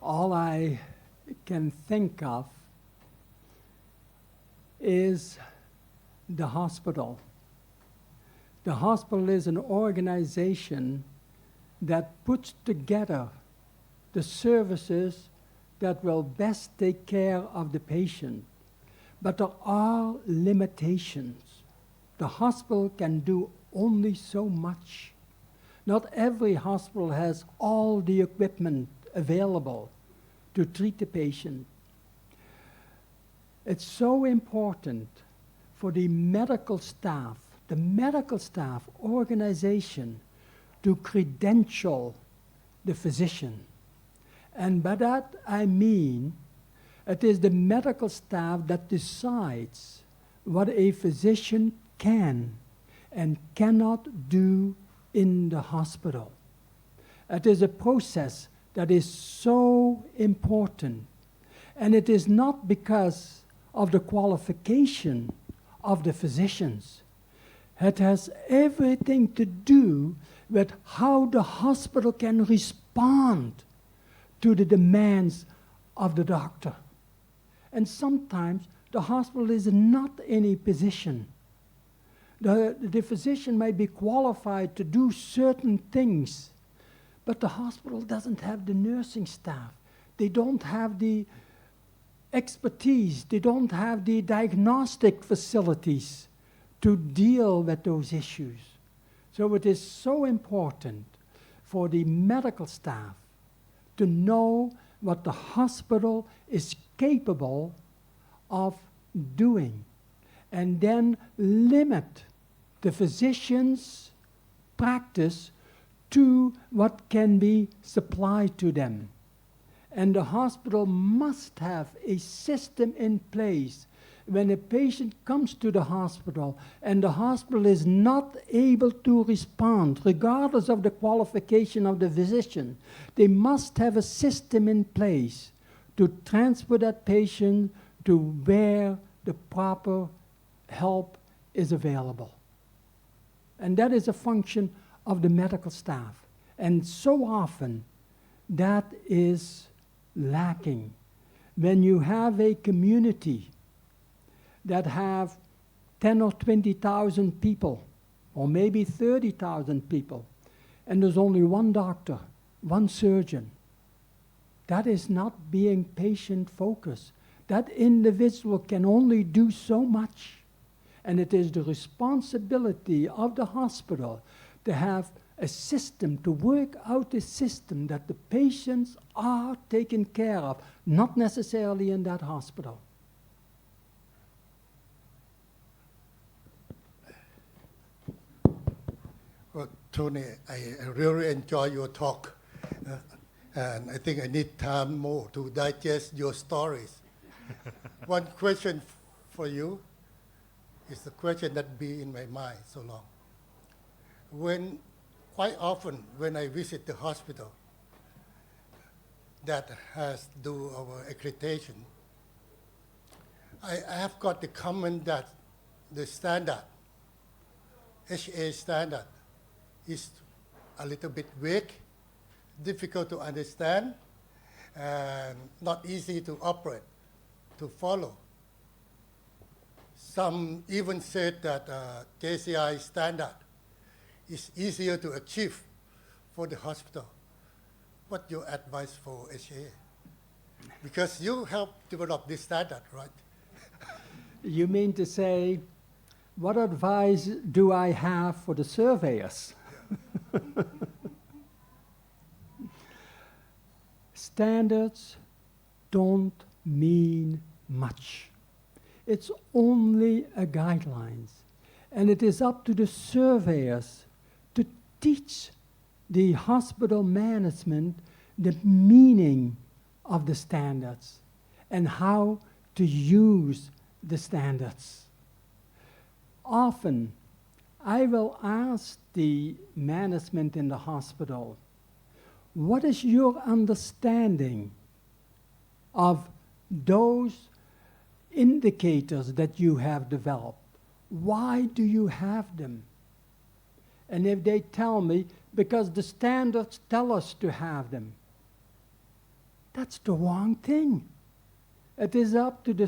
all I can think of is the hospital. The hospital is an organization that puts together the services that will best take care of the patient. But there are limitations. The hospital can do only so much. Not every hospital has all the equipment available to treat the patient. It's so important for the medical staff organization to credential the physician. And by that I mean it is the medical staff that decides what a physician can and cannot do in the hospital. It is a process that is so important. And it is not because of the qualification of the physicians. It has everything to do with how the hospital can respond to the demands of the doctor. And sometimes the hospital is not in a position. The physician might be qualified to do certain things, but the hospital doesn't have the nursing staff. They don't have the expertise. They don't have the diagnostic facilities to deal with those issues. So it is so important for the medical staff to know what the hospital is capable of doing, and then limit the physician's practice to what can be supplied to them. And the hospital must have a system in place when a patient comes to the hospital and the hospital is not able to respond, regardless of the qualification of the physician. They must have a system in place to transfer that patient to where the proper help is available. And that is a function of the medical staff. And so often, that is lacking. When you have a community that have 10 or 20,000 people, or maybe 30,000 people, and there's only one doctor, one surgeon, that is not being patient-focused. That individual can only do so much. And it is the responsibility of the hospital to have a system, to work out a system that the patients are taken care of, not necessarily in that hospital. Well, Tony, I really enjoy your talk. And I think I need time more to digest your stories. One question for you is the question that be in my mind so long. Quite often when I visit the hospital that has to do our accreditation, I have got the comment that the standard, HA standard, is a little bit vague, difficult to understand, and not easy to operate, to follow. Some even said that JCI standard is easier to achieve for the hospital. What's your advice for HA? Because you helped develop this standard, right? You mean to say, what advice do I have for the surveyors? Standards don't mean much. It's only a guidelines. And it is up to the surveyors to teach the hospital management the meaning of the standards and how to use the standards. Often, I will ask the management in the hospital, what is your understanding of those indicators that you have developed? Why do you have them? And if they tell me, because the standards tell us to have them, That's the wrong thing. It is up to the